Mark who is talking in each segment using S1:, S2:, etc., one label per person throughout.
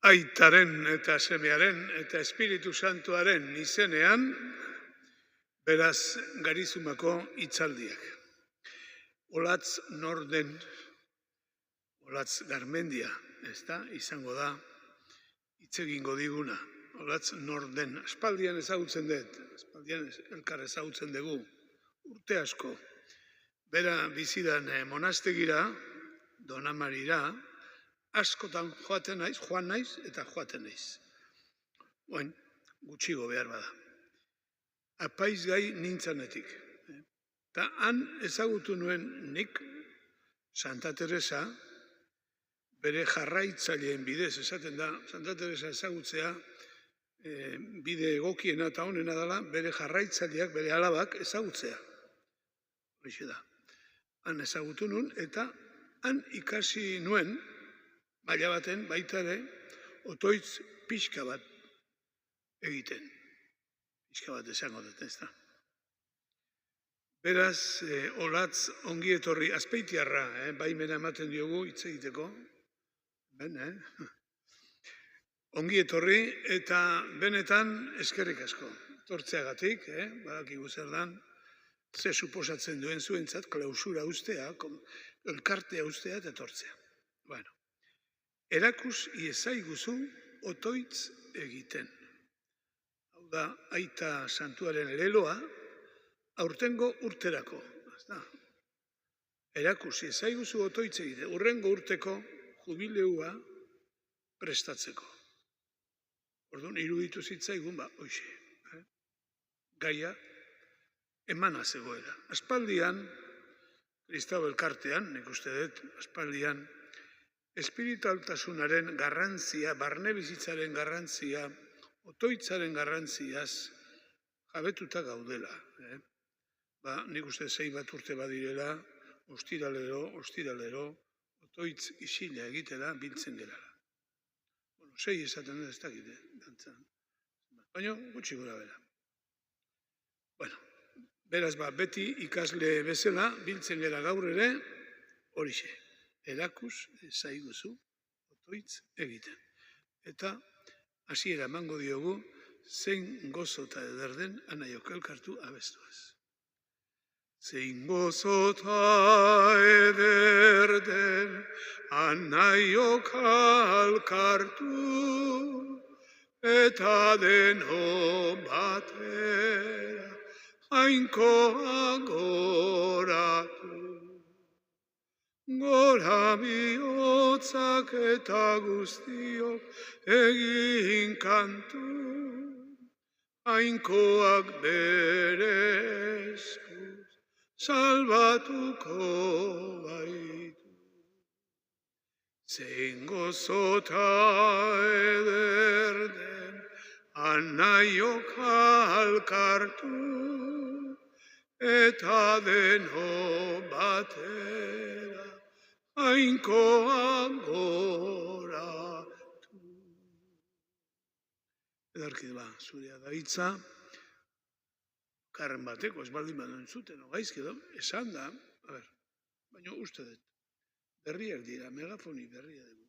S1: Aitaren eta Semearen eta Espiritu Santuaren izenean, beraz Garizumako hitzaldiak. Olatz Norden, Olatz Garmendia, izango da, hitz egingo diguna. Olatz Norden, aspaldian ezagutzen dut, aspaldian elkar ezagutzen dugu, urte asko. Bera bizidan monastegira, Donamarira, askotan joan naiz eta joaten naiz. Gutxigo behar bada. Apaiz gai nintzanetik. Eta han ezagutu nuen nik, Santa Teresa, bere jarraitzaileen bidez, esaten da, Santa Teresa ezagutzea, bide egokiena eta honena dela, bere jarraitzaileak, bere alabak ezagutzea. Hoxe da. Han ezagutu nuen, eta han ikasi nuen, maila baten, baita ere, otoitz pixka bat egiten. Pixka bat esango dut, ez da. Beraz, Olatz ongi etorri, Azpeitiarra, baimena ematen diogu hitz egiteko. Ongi etorri, eta benetan eskerrik asko. Tortzeagatik, badakigu zer dan, ze suposatzen duen zuentzat, klausura ustea, elkartea ustea eta tortzea. Bueno. Erakus iezaiguzu otoitz egiten. Hau da, aita santuaren leloa, aurtengo urterako. Erakus iezaiguzu otoitz egiten. Urrengo urteko jubileua prestatzeko. Orduan, iruditu zitzaigun, hoxe. Gaia, emana zegoela. Aspaldian, Kristau elkartean, nik uste dut, aspaldian, espiritualtasunaren garrantzia, barne bizitzaren garrantzia, otoitzaren garrantziaz jabetuta gaudela. Nik uste 6 bat urte badirela, ostiralero, otoitz isila egitela biltzen gerala. 6 esaten da ez dakite, dantzan. Baina gutxi gora bera. Beraz, beti ikasle bezala biltzen gera gaur ere, horixe. Erakus zaiguzu otoitz egiten. Eta hasiera emango diogu zein gozo eta eder den Anaiok elkartu abestuaz. Zein gozo eta eder den Anaiok elkartu eta deno batera jainkoa goratu. Gora bihotzak eta guztiok egin kantu, jainkoak bere eskuz salbatuko baitu. Zein gozo eta eder den Anaiok elkartu eta deno batera jainkoa goratu. Edarki da, zurea da hitza, karren bateko, ez baldin badoen zuten, gaizki edo, esan da, baina uste dut, berriak dira, megafoni berria dugu.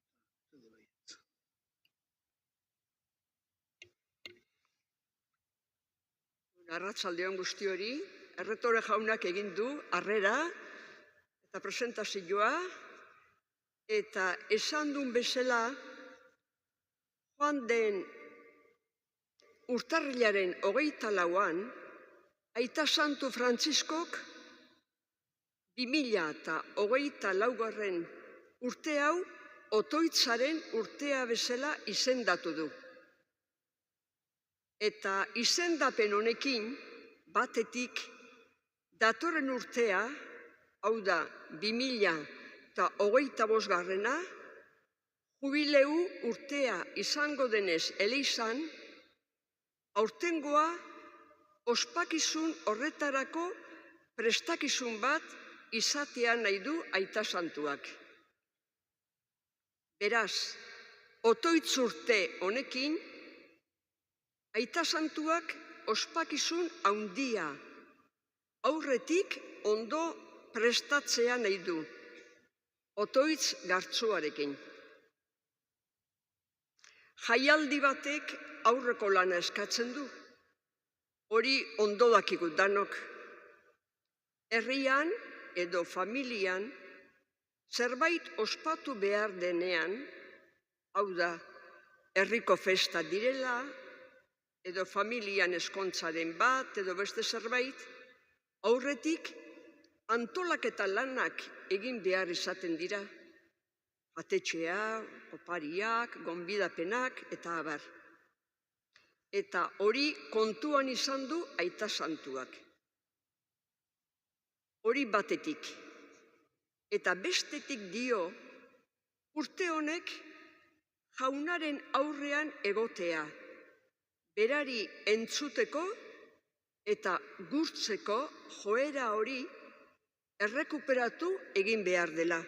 S2: Arratsaldeon guzti hori, erretore jaunak egin du harrera eta presentazioa, eta esan duen bezala, joan den urtarrilaren 24an, Aita Santu Frantziskok 2024 urte hau otoitzaren urtea bezala izendatu du. Eta izendapen honekin, batetik, datorren urtea, hau da 2025, jubileu urtea izango denez elizan, aurtengoa ospakizun horretarako prestakizun bat izatea nahi du Aita Santuak. Beraz, otoitz urte honekin, Aita Santuak ospakizun handia, aurretik ondo prestatzea nahi du, otoitz gartzuarekin. Jaialdi batek aurreko lana eskatzen du. Hori ondo dakigu danok. Herrian edo familian zerbait ospatu behar denean, hau da, herriko festa direla, edo familian ezkontzaren bat, edo beste zerbait, aurretik antolaketa lanak egin behar izaten dira. Jatetxea, opariak, gonbidapenak eta abar. Eta hori kontuan izan du aita santuak. Hori batetik. Eta bestetik dio, urte honek jaunaren aurrean egotea, berari entzuteko eta gurtzeko joera hori errekuperatu egin behar dela.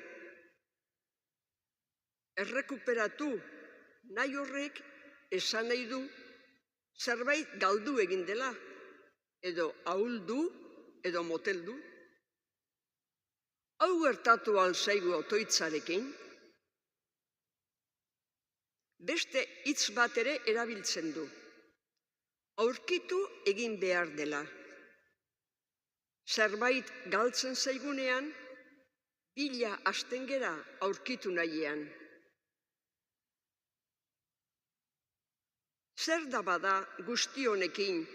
S2: Errekuperatu nahi horrek esan nahi du zerbait galdu egin dela, edo ahuldu, edo moteldu. Hau gertatu alzaigu otoitzarekin, beste hitz bat ere erabiltzen du. Aurkitu egin behar dela. Zerbait galtzen zaigunean, bila hasten gera aurkitu nahian. Zer da bada guzti honekin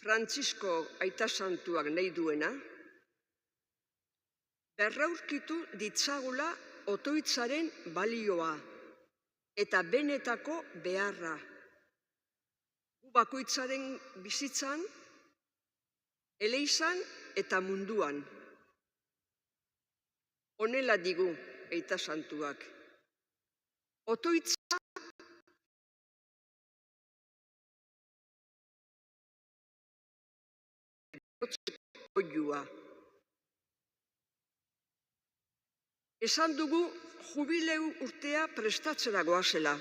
S2: Frantzisko aita santuak nahi duena? Berraurkitu ditzagula otoitzaren balioa eta benetako beharra. Bakoitzaren bizitzan, eleizan eta munduan. Honela digu aita santuak. Otoitza oilua. Esan dugu jubileu urtea prestatzera goazela.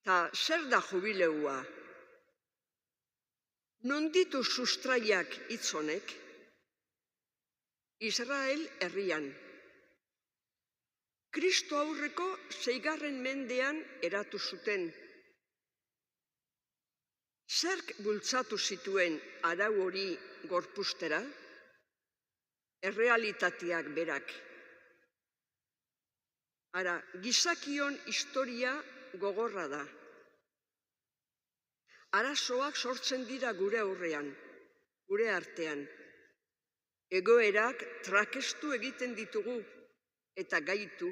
S2: Ta zer da jubileua? Non ditu sustraiak hitz honek? Israel herrian. Kristo aurreko 6. mendean eratu zuten. Zerk bultzatu zituen arau hori gorpuztera? Errealitateak berak. Ara, gizakion historia gogorra da. Arazoak sortzen dira gure aurrean, gure artean. Egoerak trakestu egiten ditugu eta gaitu.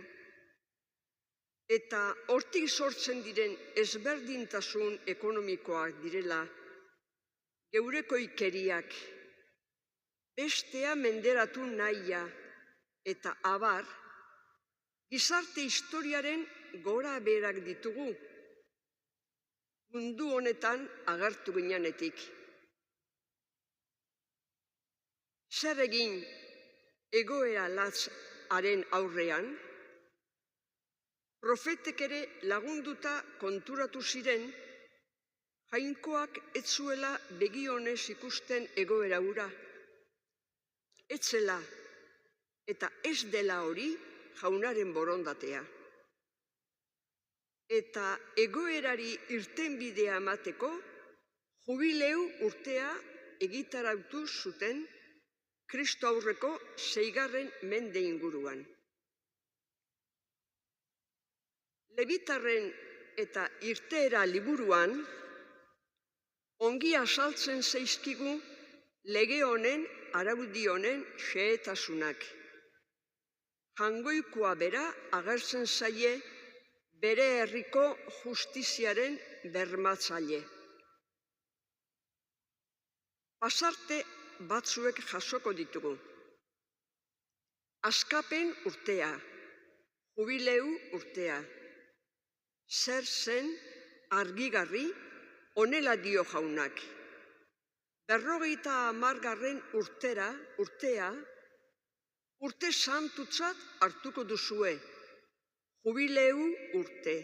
S2: Eta hortik sortzen diren ezberdintasun ekonomikoak direla, geurekoikeriak, bestea menderatu nahia eta abar, gizarte historiaren gora berak ditugu, mundu honetan agertu ginenetik. Zer egin egoera latzaren aurrean? Profetek ere lagunduta konturatu ziren, jainkoak ez zuela begionez ikusten egoera hura. Ez zela, eta ez dela hori jaunaren borondatea. Eta egoerari irtenbidea emateko, jubileu urtea egitarautu zuten Kristo aurreko 6. mende inguruan. Lebitarren eta irteera liburuan, ongi azaltzen zaizkigu lege honen, araudi honen xehetasunak. Jangoikoa bera agertzen zaie bere herriko justiziaren bermatzaile. Pasarte batzuek jasoko ditugu. Askapen urtea, jubileu urtea. Zer zen argigarri honela dio jaunak. 50. urtea, urte santutzat hartuko duzue, jubileu urte,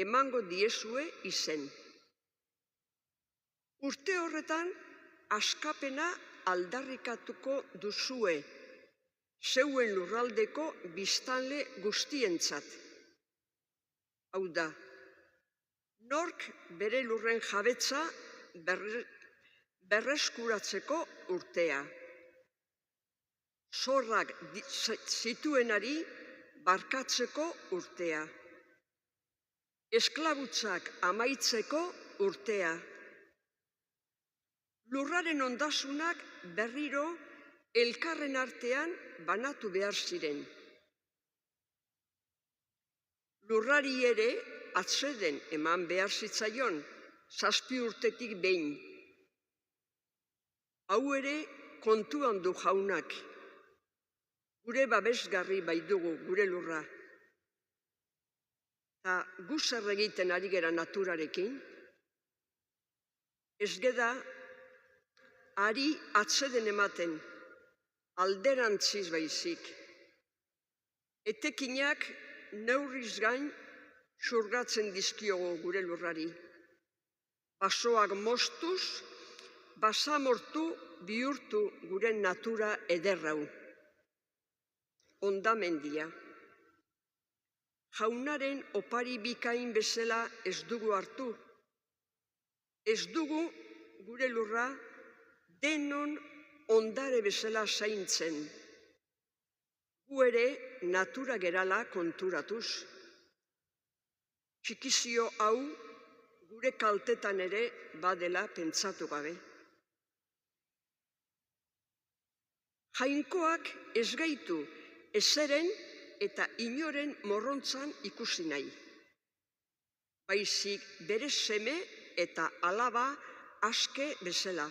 S2: emango diezue izen. Urte horretan, askapena aldarrikatuko duzue, zeuen lurraldeko biztanle guztientzat. Hau da, Nork bere lurren jabetza berreskuratzeko urtea. Zorrak zituenari barkatzeko urtea. Esklabutzak amaitzeko urtea. Lurraren ondasunak berriro elkarren artean banatu behar ziren. Lurrari ere atseden eman behar zitzaion, 7 urtetik behin. Hau ere kontuan du jaunak. Gure babesgarri baitugu gure lurra. Eta gu zer egiten ari gera naturarekin, ez geda ari atseden ematen, alderantziz baizik. Etekinak neurriz gain xurgatzen dizkiogu gure lurrari. Basoak moztuz, basamortu bihurtu gure natura ederrau. Hondamendia. Jaunaren opari bikain bezala ez dugu hartu. Ez dugu gure lurra denon ondare bezala zaintzen. Gu ere natura gerala konturatuz. Txikizio hau gure kaltetan ere badela pentsatu gabe. Jainkoak ez gaitu ezeren eta inoren morrontzan ikusi nahi. Baizik bere seme eta alaba aske bezala.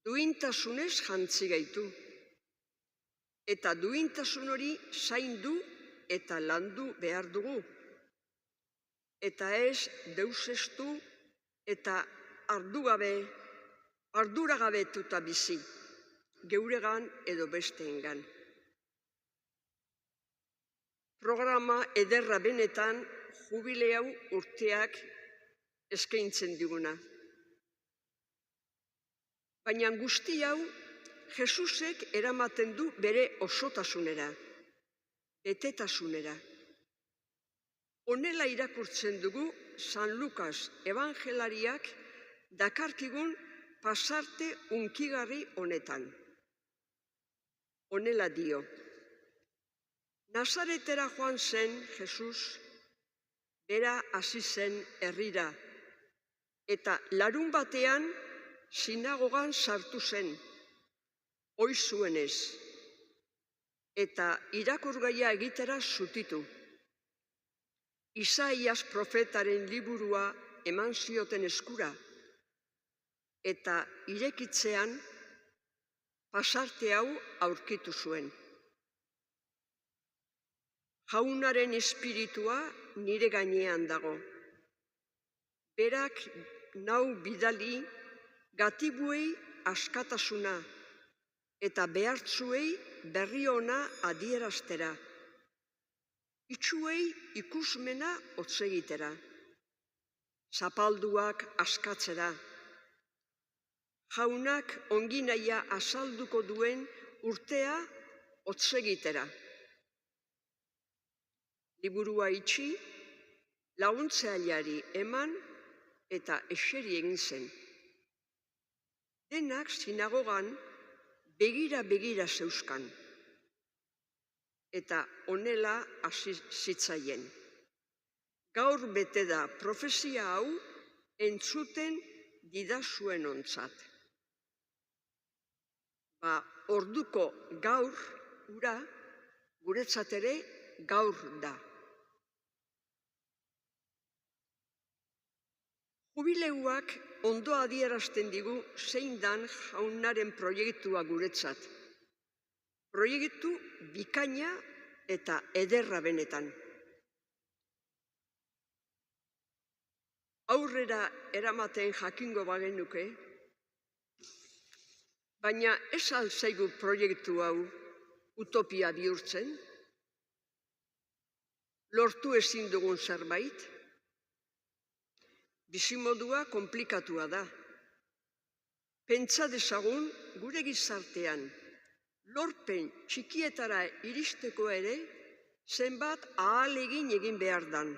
S2: Duintasunez jantzi gaitu. Eta duintasun hori zaindu eta landu behar dugu. Eta ez deusestu eta arduragabetuta bizi, geuregan edo besteengan. Programa ederra benetan jubileau urteak eskaintzen diguna. Baina guzti hau Jesusek eramaten du bere osotasunera, betetasunera. Honela irakurtzen dugu San Lukas evangelariak dakarkigun pasarte hunkigarri honetan. Honela dio. Nazaretera joan zen Jesus, bera hasi zen herrira, eta larun batean sinagogan sartu zen, ohi zuenez, eta irakurgaia egitera zutitu. Isaias profetaren liburua eman zioten eskura, eta irekitzean pasarte hau aurkitu zuen. Jaunaren espiritua nire gainean dago. Berak nau bidali gatibuei askatasuna eta behartzuei berri ona adieraztera. Itsuei ikusmena hotzegitera. Zapalduak askatzera. Jaunak onginahia azalduko duen urtea hotzegitera. Liburua itxi, laguntzaileari eman eta eseri egin zen. Denak sinagogan begira zeuzkan. Eta honela hasi zitzaien. Gaur bete da profezia hau entzuten didazuen ontzat. Orduko gaur ura guretzat ere gaur da. Jubileuak ondo adierazten digu zein dan jaunaren proiektua guretzat. Proiektu bikaina eta ederra benetan. Aurrera eramaten jakingo bagenuke, baina ez al zaigu proiektu hau utopia bihurtzen? Lortu ezin dugun zerbait? Bizimodua konplikatua da. Pentsa dezagun gure gizartean lorpen txikietara iristeko ere zenbat ahalegin egin behar dan.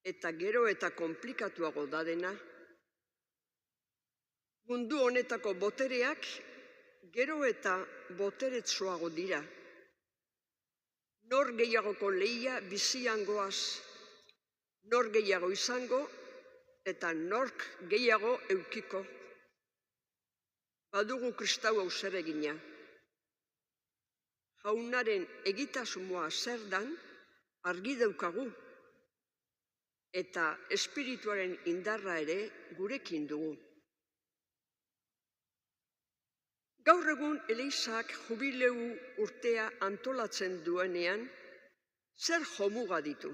S2: eta gero eta konplikatuago da dena. Mundu honetako botereak gero eta boteretsuago dira. Nor gehiagoko lehia bizian goaz, nor gehiago izango eta nork gehiago eukiko. Badugu kristau hau zer egina. Jaunaren egitasmoa zer dan argi daukagu, eta espirituaren indarra ere gurekin dugu. Gaur egun Elizak jubileu urtea antolatzen duenean, zer jomuga ditu?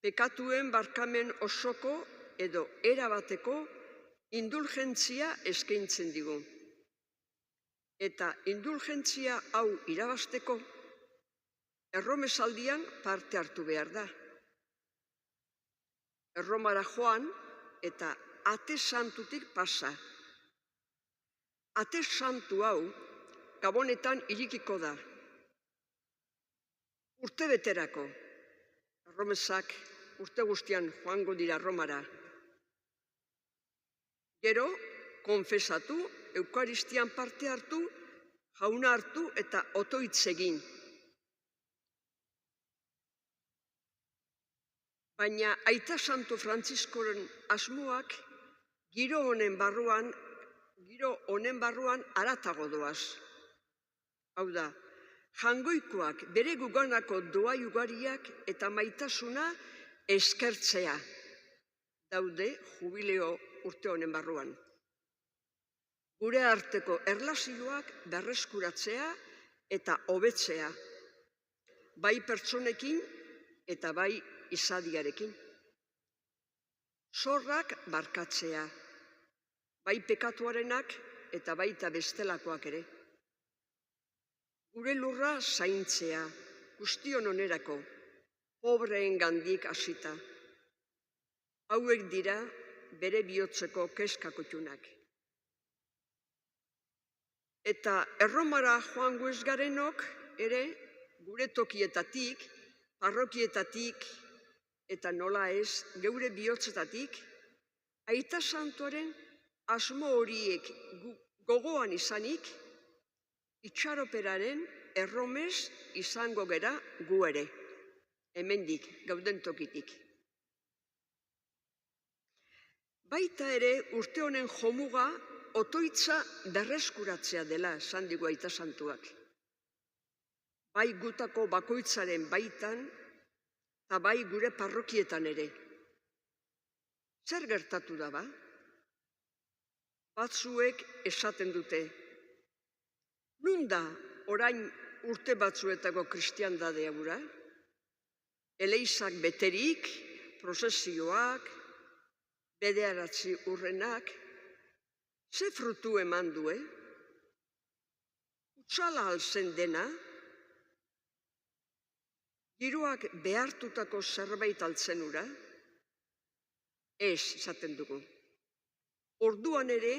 S2: Pekatuen barkamen osoko edo erabateko indulgentzia eskaintzen digu. Eta indulgentzia hau irabazteko, erromesaldian parte hartu behar da. Erromara joan eta ate santutik pasa. Ate santu hau Gabonetan irikiko da. Urte beterako, erromesak urte guztian joango dira Romara. Gero, konfesatu, Eukaristian parte hartu, jauna hartu eta otoitz egin. Baina Aita Santu Frantziskoren asmoak giro honen barruan haratago doaz. Hau da, jangoikoak bere guganako doai ugariak eta maitasuna eskertzea daude jubileo urte honen barruan. Gure arteko erlazioak berreskuratzea eta hobetzea, bai pertsonekin eta bai izadiarekin. Zorrak barkatzea, bai pekatuarenak eta baita bestelakoak ere. Gure lurra zaintzea, guztion onerako, pobreen gandik hasita. Hauek dira bere bihotzeko keskakotxunak. Eta Erromara joango ez garenok ere gure tokietatik, parrokietatik eta nola ez geure bihotzetatik, Aita Santuaren asmo horiek gogoan izanik, itxaroperaren erromes izango gera gu ere, hemendik, gauden tokitik. Baita ere urte honen jomuga otoitza berreskuratzea dela esan digu Aita Santuak. Bai gutako bakoitzaren baitan, eta bai gure parrokietan ere. Zer gertatu da ba? Batzuek esaten dute, nun da orain urte batzuetako kristiandadea gura? Eleizak beterik, prozesioak, bederatzi urrenak, ze frutu eman du, Utsala alzen dena, giroak behartutako zerbait altzen ura? Ez, esaten dugu. Orduan ere,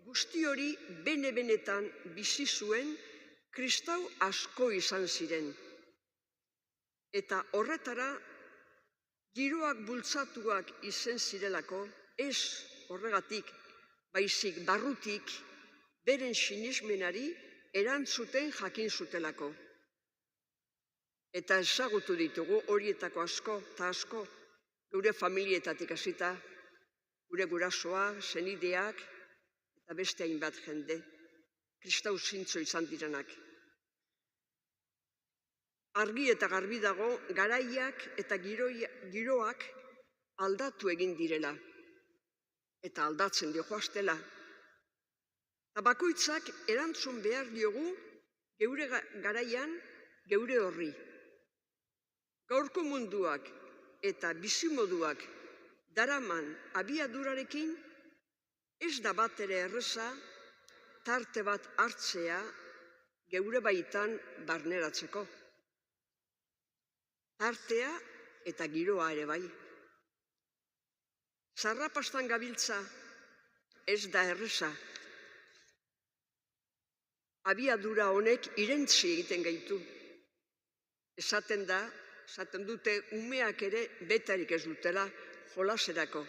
S2: guzti hori bene-benetan bizi zuen kristau asko izan ziren. Eta horretara, giroak bultzatuak izen zirelako, ez horregatik, baizik barrutik, beren sinismenari erantzuten jakin zutelako. Eta ezagutu ditugu horietako asko eta asko, gure familietatik hasita, gure gurasoak, senideak, eta beste hainbat jende, kristau zintzo izan direnak. Argi eta garbi dago, garaiak eta giroak aldatu egin direla, eta aldatzen joaztela. Eta bakoitzak erantzun behar diogu geure garaian, geure horri. Gaurko munduak eta bizimoduak daraman abiadurarekin ez da bat ere erreza tarte bat hartzea geure baitan barneratzeko. Tartea eta giroa ere bai. Zarrapastan gabiltza ez da erreza. Abiadura honek irentzi egiten gaitu. Esaten da, esaten dute umeak ere betarik ez dutela jolaserako.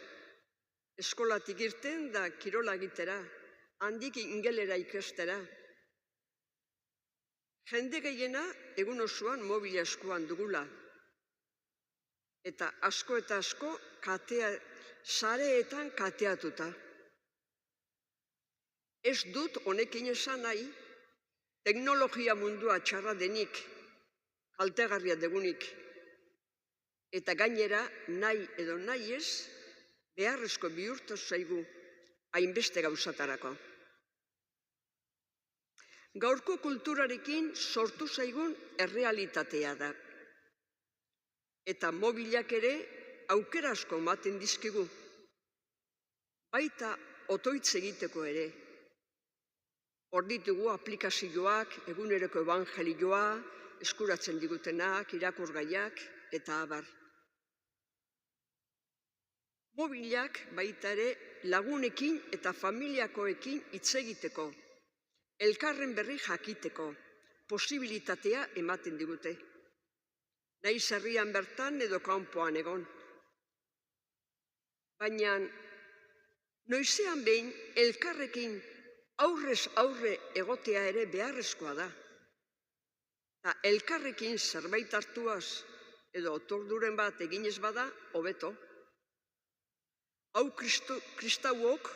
S2: Eskolatik irten da kirola egitera, handik ingelera ikestera. Jende gehiena egun osoan mobila eskuan dugula. Eta asko sareetan kateatuta. Ez dut honekin esan nahi, teknologia mundua txarra denik, kaltegarria degunik, eta gainera nahi edo nahi ez, beharrezko bihurtu zaigu hainbeste gauzatarako. Gaurko kulturarekin sortu zaigun errealitatea da. Eta mobilak ere aukera asko ematen dizkigu. Baita otoitz egiteko ere. Hor ditugu aplikazioak, eguneroko evangelioa, eskuratzen digutenak, irakurgaiak eta abar. Mobilak baita ere lagunekin eta familiakoekin hitz egiteko, elkarren berri jakiteko, posibilitatea ematen digute. Naiz herrian bertan edo kanpoan egon. Baina noizean behin elkarrekin aurrez aurre egotea ere beharrezkoa da. Eta elkarrekin zerbait hartuaz edo otorduren bat eginez bada, hobeto. Hau kristauok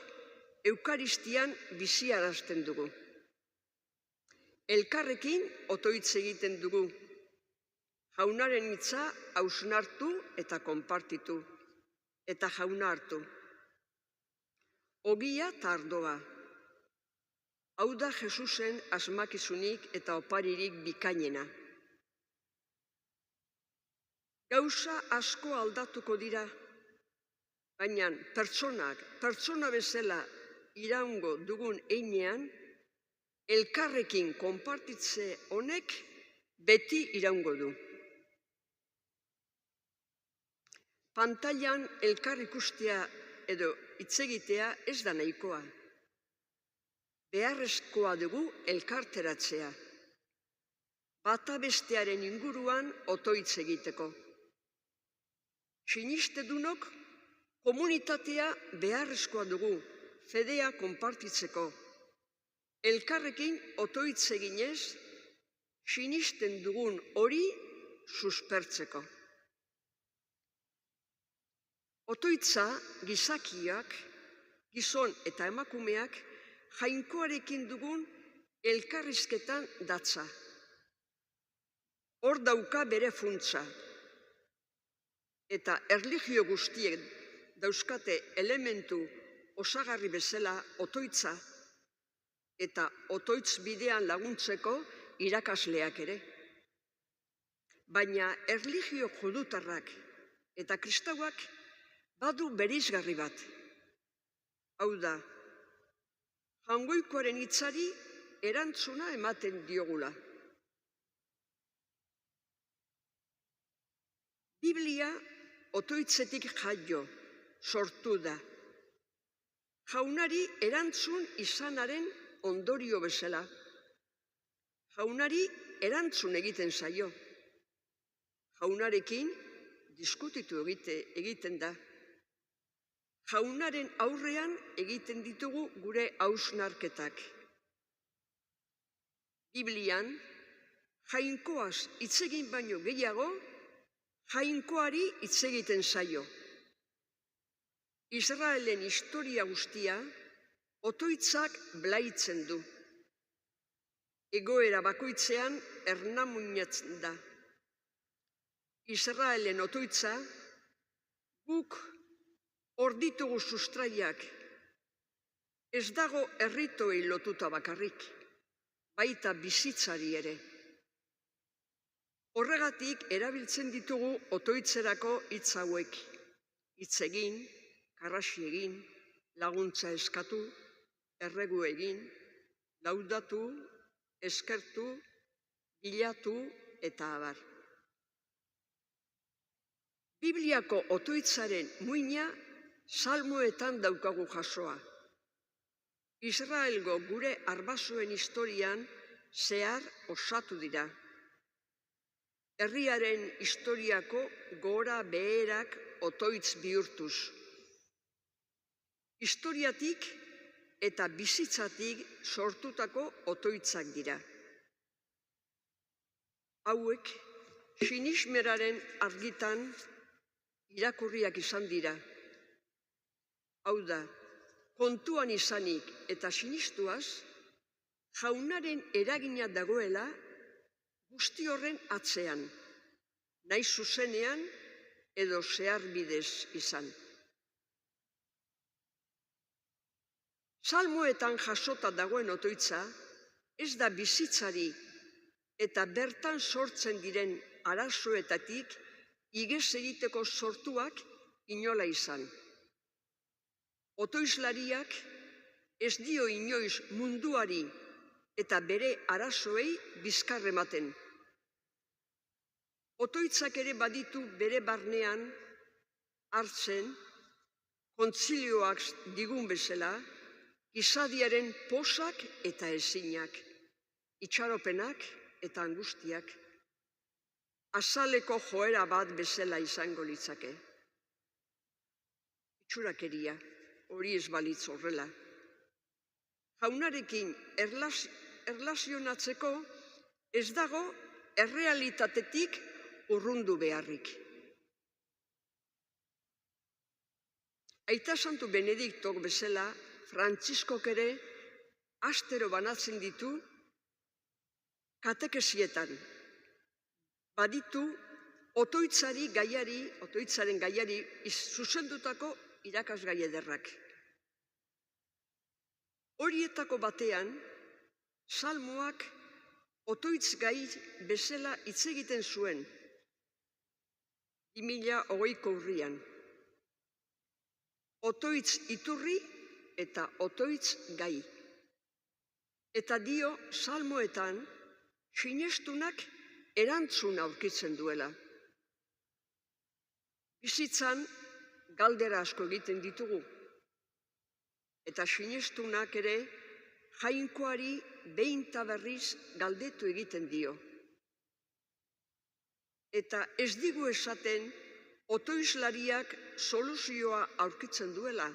S2: eukaristian biziarazten dugu. Elkarrekin otoitz egiten dugu. Jaunaren hitza hausnartu eta konpartitu. Eta jauna hartu. Ogia eta ardoa. Hau da Jesusen asmakizunik eta oparirik bikainena. Gauza asko aldatuko dira, baina pertsona bezala iraungo dugun heinean, elkarrekin konpartitze honek beti iraungo du. Pantailan elkar ikustea edo hitz egitea ez da nahikoa. Beharrezkoa dugu elkarteratzea. Bata bestearen inguruan otoitz egiteko. Sinistedunok komunitatea beharrezkoa dugu, fedea konpartitzeko. Elkarrekin otoitz eginez, sinisten dugun hori suspertzeko. Otoitza gizakiak, gizon eta emakumeak, jainkoarekin dugun elkarrizketan datza. Hor dauka bere funtsa. Eta erlijio guztiek dauzkate elementu osagarri bezala otoitza eta otoitz bidean laguntzeko irakasleak ere. Baina erlijio judutarrak eta kristauak badu bereizgarri bat. Hau da, jaungoikoaren hitzari erantzuna ematen diogula. Biblia otoitzetik jaio, sortu da. Jaunari erantzun izanaren ondorio bezala. Jaunari erantzun egiten zaio. Jaunarekin diskutitu egiten da. Jaunaren aurrean egiten ditugu gure hausnarketak. Biblian, jainkoaz hitz egin baino gehiago, jainkoari hitz egiten zaio. Israelen historia guztia otoitzak blaitzen du. Egoera bakoitzean ernamuinatzen da. Israelen otoitza guk hor ditugu sustraiak. Ez dago erritoei lotuta bakarrik, baita bizitzari ere. Horregatik erabiltzen ditugu otoitzerako hitz hauek. Hitz egin, karrasi egin, laguntza eskatu, erregu egin, laudatu, eskertu, bilatu eta abar. Bibliako otoitzaren muina salmoetan daukagu jasoa. Israelgo gure arbasoen historian zehar osatu dira. herriaren historiako gora beherak otoitz bihurtuz. Historiatik eta bizitzatik sortutako otoitzak dira. Hauek, sinismeraren argitan irakurriak izan dira. Hau da, kontuan izanik eta sinistuaz, jaunaren eragina dagoela guzti horren atzean, nahi zuzenean edo zeharbidez izan. Salmoetan jasota dagoen otoitza ez da bizitzari eta bertan sortzen diren arazoetatik iges egiteko sortuak inola izan. Otoizlariak ez dio inoiz munduari eta bere arazoei bizkar ematen. Otoitzak ere baditu bere barnean hartzen, kontzilioak digun bezala, gizadiaren posak eta ezinak, itxaropenak eta angustiak, azaleko joera bat bezala izango litzake. Itxurakeria, hori ez balitz horrela. Jaunarekin erlazionatzeko ez dago errealitatetik urrundu beharrik. Aita Santu Benediktok bezala, Frantziskok ere astero banatzen ditu katekesietan. Baditu otoitzaren gaiari zuzendutako irakasgai ederrak. Horietako batean, salmoak otoitz gai bezala hitz egiten zuen, 2020ko urrian. Otoitz iturri eta otoitz gai. Eta dio salmoetan sinestunak erantzuna aurkitzen duela. Bizitzan galdera asko egiten ditugu. Eta sinestunak ere jainkoari behin eta berriz galdetu egiten dio. Eta ez digu esaten otoizlariak soluzioa aurkitzen duela,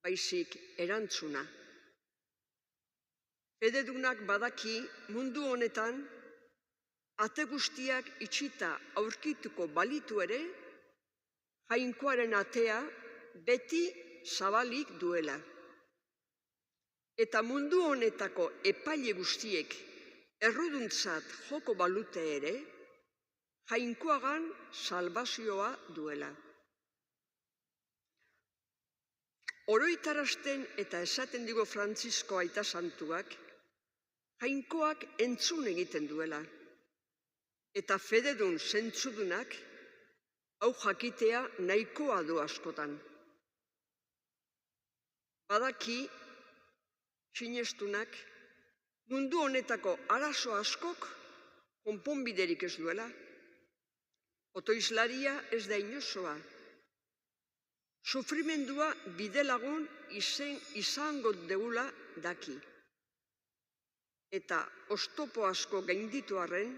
S2: baizik erantzuna. Fededunak badaki mundu honetan ate guztiak itxita aurkituko balitu ere, jainkoaren atea beti zabalik duela. Eta mundu honetako epaile guztiek erruduntzat joko balute ere, jainkoagan salbazioa duela. Oroitarazten eta esaten digo Frantzisko Aita Santuak, jainkoak entzun egiten duela. Eta fededun zentzudunak, hau jakitea nahikoa du askotan. Badaki, sinestunak, mundu honetako arazo askok konponbiderik ez duela. Otoizlaria ez da inozoa. Sufrimendua bidelagun izango degula daki. Eta oztopo asko gainditu arren,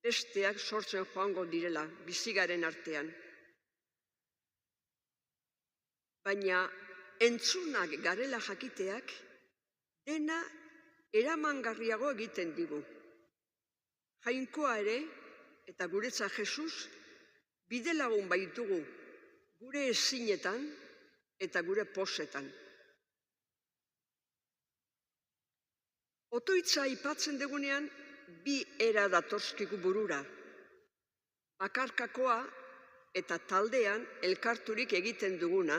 S2: besteak sortzen joango direla bizigaren artean. Baina entzunak garela jakiteak dena eramangarriago egiten digu. Jainkoa ere, eta guretza Jesus, bidelagun baitugu gure ezinetan eta gure posetan. Otoitza aipatzen degunean, bi era datorzkigu burura. Bakarkakoa eta taldean elkarturik egiten duguna.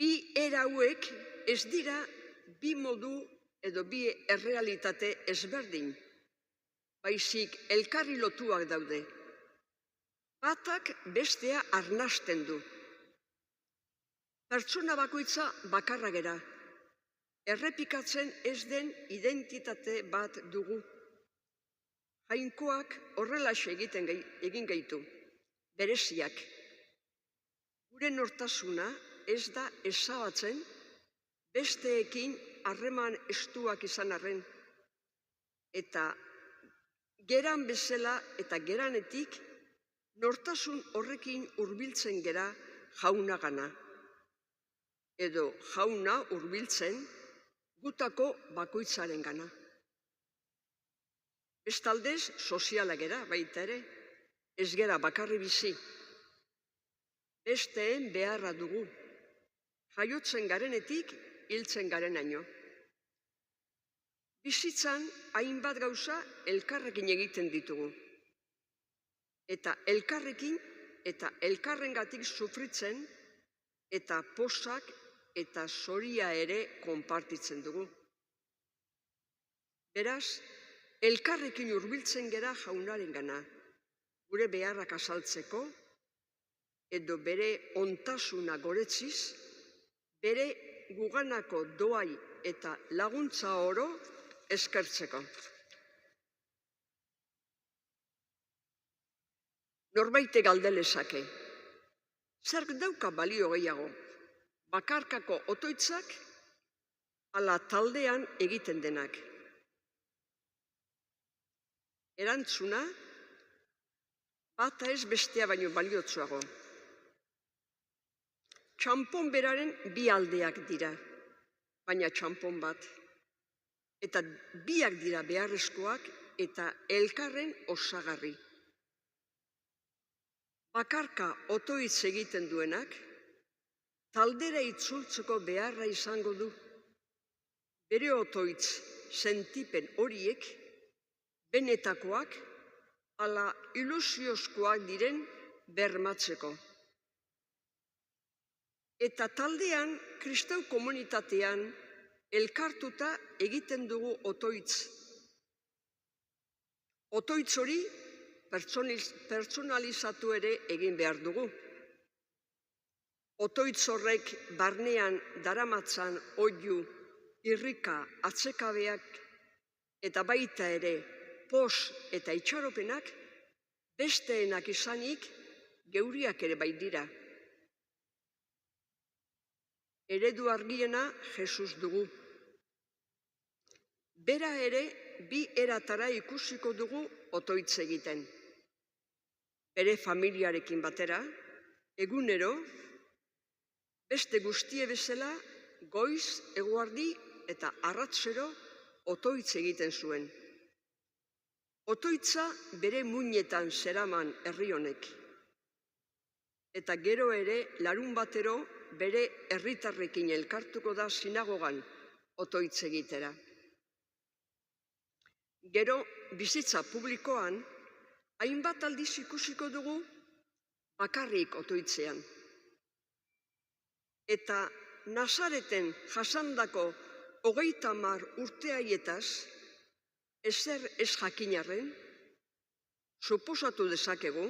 S2: Bi era hauek ez dira bi modu edo bi errealitate ezberdin, baizik elkarri lotuak daude. Batak bestea arnasten du. Pertsona bakoitza bakarra gera. Errepikatzen ez den identitate bat dugu. Jainkoak horrelaxe egin gaitu, bereziak. Gure nortasuna ez da ezabatzen besteekin harreman estuak izan arren, eta geran bezala eta geranetik nortasun horrekin hurbiltzen gera jaunagana, edo jauna hurbiltzen gutako bakoitzarengana. Bestaldez, soziala gera baita ere, ez gera bakarri bizi. Besteen beharra dugu, jaiotzen garenetik hiltzen garenaino. Bizitzan hainbat gauza elkarrekin egiten ditugu. Eta elkarrekin eta elkarrengatik sufritzen eta pozak eta zoria ere konpartitzen dugu. Beraz, elkarrekin hurbiltzen gera jaunarengana, gure beharrak azaltzeko, edo bere ontasuna goretziz, bere guganako doai eta laguntza oro eskertzeko. Norbaite galdelezake, zer dauka balio gehiago, bakarkako otoitzak ala taldean egiten denak? Erantzuna, bata ez bestea baino baliotsuago. Txanpon beraren bi aldeak dira, baina txanpon bat. Eta biak dira beharrezkoak eta elkarren osagarri. Bakarka otoitz egiten duenak, taldera itzultzeko beharra izango du. Bere otoitz sentipen horiek, benetakoak, ala ilusiozkoak diren bermatzeko. Eta taldean, kristau komunitatean, elkartuta egiten dugu otoitz. Otoitz hori pertsonalizatu ere egin behar dugu. Otoitz horrek barnean daramatzan oihu, irrika, atsekabeak eta baita ere poz eta itxaropenak besteenak izanik geuriak ere baitira. Eredu argiena Jesus dugu. Bera ere bi eratara ikusiko dugu otoitz egiten. Bere familiarekin batera, egunero, beste guztie bezala, goiz, eguerdi eta arratsero otoitz egiten zuen. Otoitza bere muinetan zeraman herri honek. Eta gero ere larunbatero bere herritarrekin elkartuko da sinagogan otoitz egitera. Gero bizitza publikoan, hainbat aldiz ikusiko dugu bakarrik otoitzean. Eta Nazareten jasandako 30 urte haietaz, ezer ez jakinarren, suposatu dezakegu,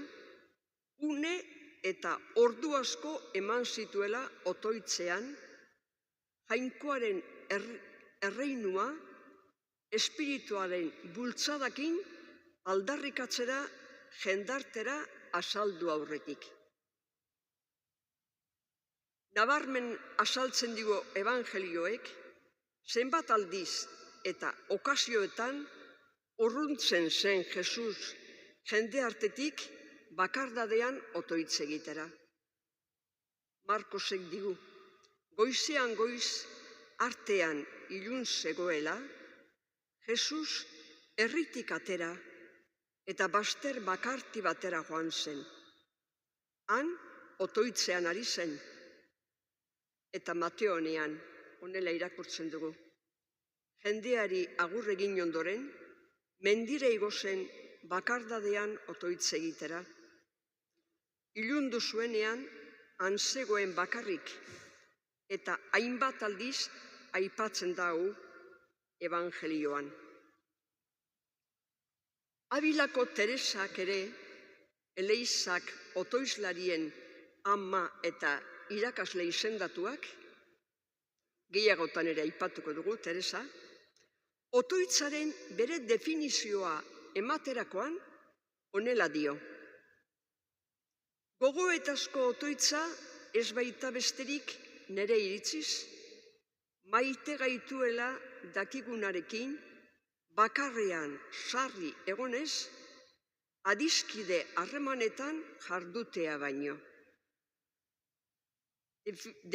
S2: une eta ordu asko eman zituela otoitzean, jainkoaren erreinua, espirituaren bultzadakin aldarrikatzera jendartera azaldu aurretik. Nabarmen azaltzen digu evangelioek, zenbat aldiz eta okazioetan urruntzen zen Jesus jende artetik bakardadean otoitz egitera. Markosek digu, goizean goiz artean ilun zegoela, Jesus herritik atera eta baster bakarti batera joan zen. Han otoitzean ari zen. Eta Mateonean, honela irakurtzen dugu. Jendeari agur egin ondoren, mendira igo zen bakardadean otoitz egitera. Ilundu zuenean, han zegoen bakarrik, eta hainbat aldiz aipatzen dau evangelioan. Abilako Teresak ere, Eleizak otoizlarien ama eta irakasle izendatuak, gehiagotan ere aipatuko dugu Teresa, otoitzaren bere definizioa ematerakoan honela dio. Gogoetazko otoitza ez baita besterik nere iritziz, maite gaituela dakigunarekin, bakarrean sarri egonez, adiskide harremanetan jardutea baino.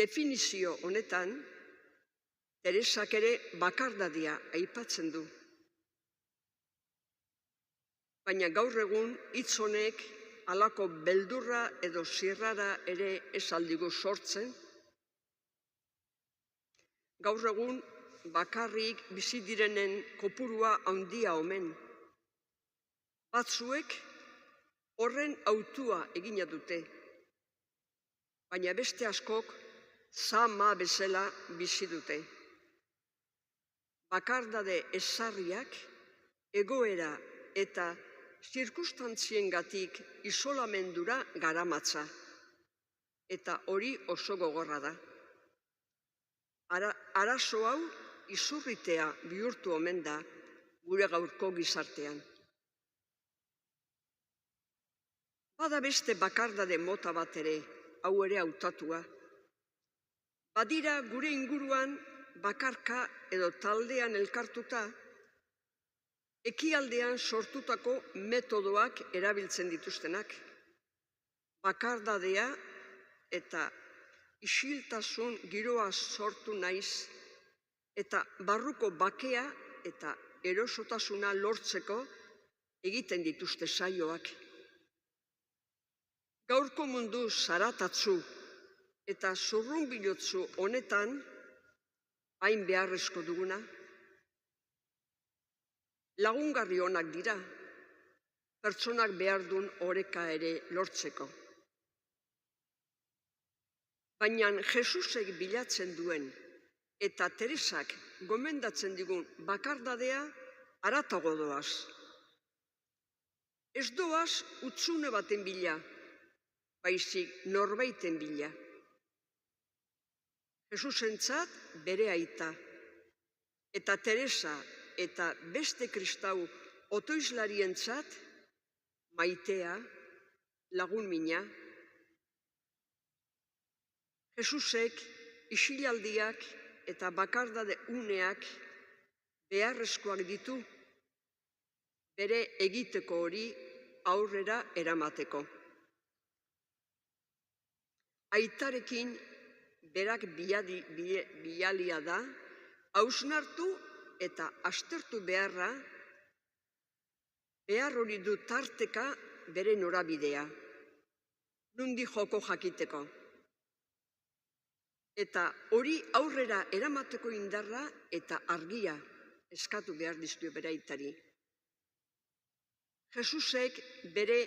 S2: Definizio honetan, Teresak ere bakardadia aipatzen du. Baina gaur egun hitz honek halako beldurra edo zirrara ere ez al digu sortzen. Gaur egun bakarrik bizi direnen kopurua handia omen. Batzuek horren hautua egina dute, baina beste askok zama bezala bizi dute. Bakardade ezarriak egoera eta zirkunstantziengatik isolamendura garamatza, eta hori oso gogorra da. Arazo hau izurritea bihurtu omen da gure gaurko gizartean. Bada beste bakardade mota bat ere, hau ere hautatua. Badira gure inguruan bakarka edo taldean elkartuta, ekialdean sortutako metodoak erabiltzen dituztenak. Bakardadea eta isiltasun giroa sortu naiz, eta barruko bakea eta erosotasuna lortzeko egiten dituzte saioak. Gaurko mundu zaratatzu eta zurrunbilotzu honetan hain beharrezko duguna, lagungarri onak dira, pertsonak behar duen oreka ere lortzeko. Baina Jesusek bilatzen duen eta Teresak gomendatzen digun bakardadea haratago doaz. Ez doaz hutsune baten bila, baizik norbaiten bila. Jesusentzat bere aita, eta Teresa eta beste kristau otoizlarientzat maitea, lagun mina. Jesusek isilaldiak eta bakardade uneak beharrezkoak ditu bere egiteko hori aurrera eramateko. Aitarekin berak bialia da, hausnartu eta aztertu beharra, behar hori du tarteka bere norabidea, nundi joko jakiteko. Eta hori aurrera eramateko indarra eta argia eskatu behar dizkio bere aitari. Jesusek bere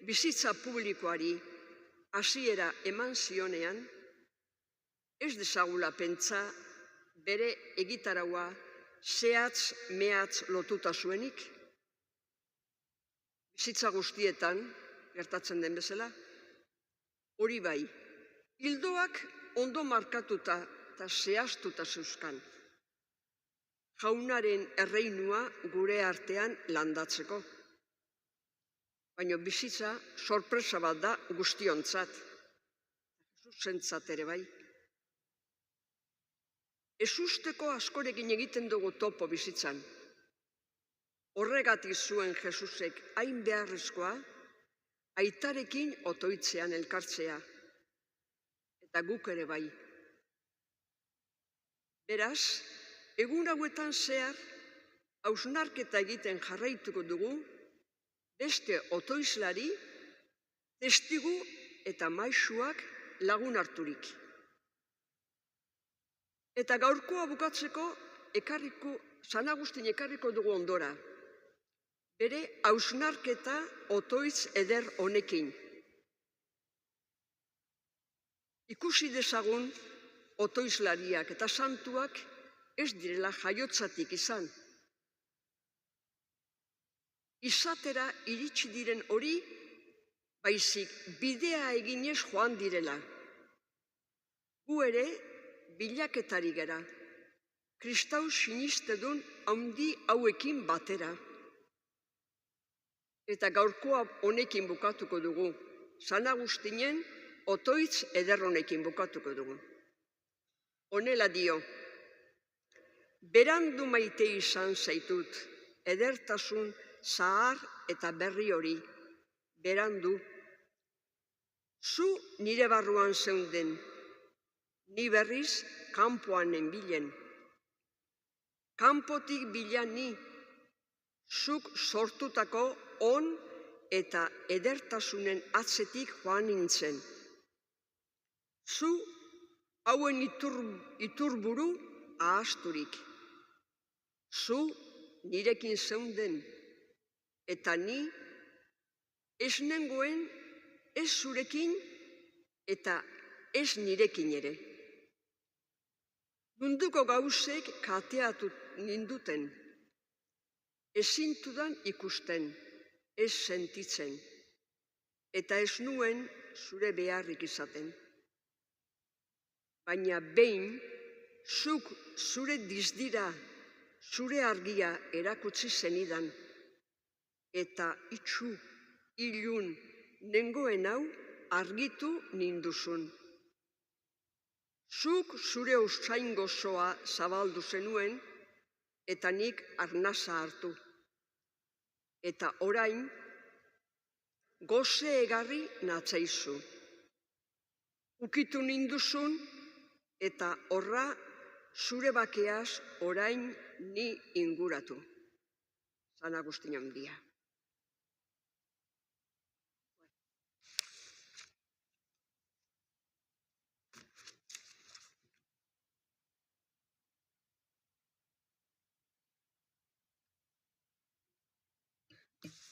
S2: bizitza publikoari hasiera eman zionean, ez dezagula pentsa bere egitaraua zehatz mehatz lotuta zuenik. Bizitza guztietan, gertatzen den bezala, hori bai, ildoak ondo markatuta eta zehaztuta zeuzkan. Jaunaren erreinua gure artean landatzeko. Baina bizitza sorpresa bat da guztiontzat. Jesusentzat ere bai. Ezusteko askorekin egiten dugu topo bizitzan. Horregatik zuen Jesusek hain beharrezkoa, aitarekin otoitzean elkartzea. Eta guk ere bai. Beraz, egun hauetan zehar, hausnarketa egiten jarraituko dugu, beste otoizlari, testigu eta maisuak lagun harturik. Eta gaurkoa bukatzeko San Agustin ekarriko dugu ondora, bere hausnarketa otoitz eder honekin. Ikusi dezagun otoizlariak eta santuak ez direla jaiotzatik izan. Izatera iritsi diren hori, baizik bidea eginez joan direla. Gu ere bilaketari gara, kristau sinistedun handi hauekin batera. Eta gaurkoa honekin bukatuko dugu, San Agustinen otoitz eder honekin bukatuko dugu. Honela dio, berandu maite izan zaitut, edertasun zahar eta berri hori, berandu. Zu nire barruan zeunden, ni berriz kanpoan nenbilen. Kanpotik bila ni, zuk sortutako on eta edertasunen atzetik joan nintzen. Zu hauen iturburu ahazturik. Zu nirekin zeunden, eta ni ez nengoen ez zurekin eta ez nirekin ere. Munduko gauzek kateatu ninduten, ezintudan ikusten, ez sentitzen, eta ez nuen zure beharrik izaten. Baina behin, zuk zure dizdira, zure argia erakutsi zenidan, eta itxu, ilun, nengoen hau argitu ninduzun. Zuk zure usain gozoa zabaldu zenuen, eta nik arnasa hartu. Eta orain, goze egarri natzaizu. Ukitu ninduzun, eta horra zure bakeaz orain ni inguratu. San Agustin handia.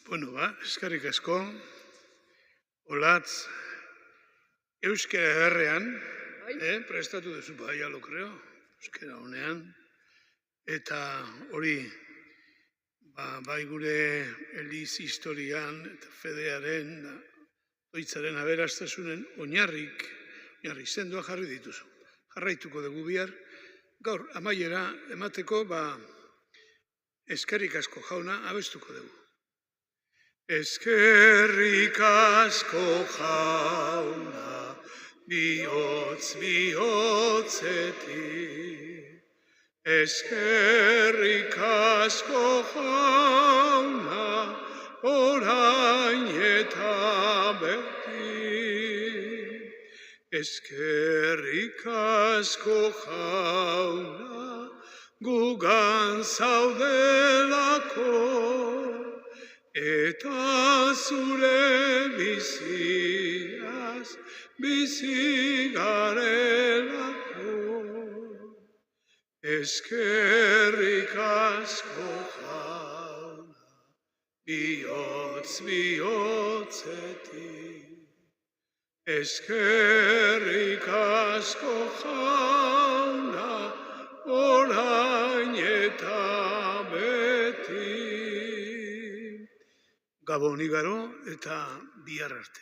S1: Bueno, eskerrik asko. Olatz, euskera ederrean, prestatu duzu baia lo creo, euskera honean, eta hori, bai gure eliz historian eta fedearen, doitzaren aberastasunen oinarri sendoa jarri dituzu. Jarraituko dugu bihar, gaur amaiera emateko, eskerrik asko jauna abestuko dugu. Eskerrik asko jauna, bihotz bihotzetik. Eskerrik asko jauna, orain eta beti. Eskerrik asko jauna, gugan zaudelako, eta zure biziaz, bizi garelako. Eskerrik asko jauna, bihotz bihotzetik. Eskerrik asko jauna, orain eta beti. Gabon igaro eta bihar arte.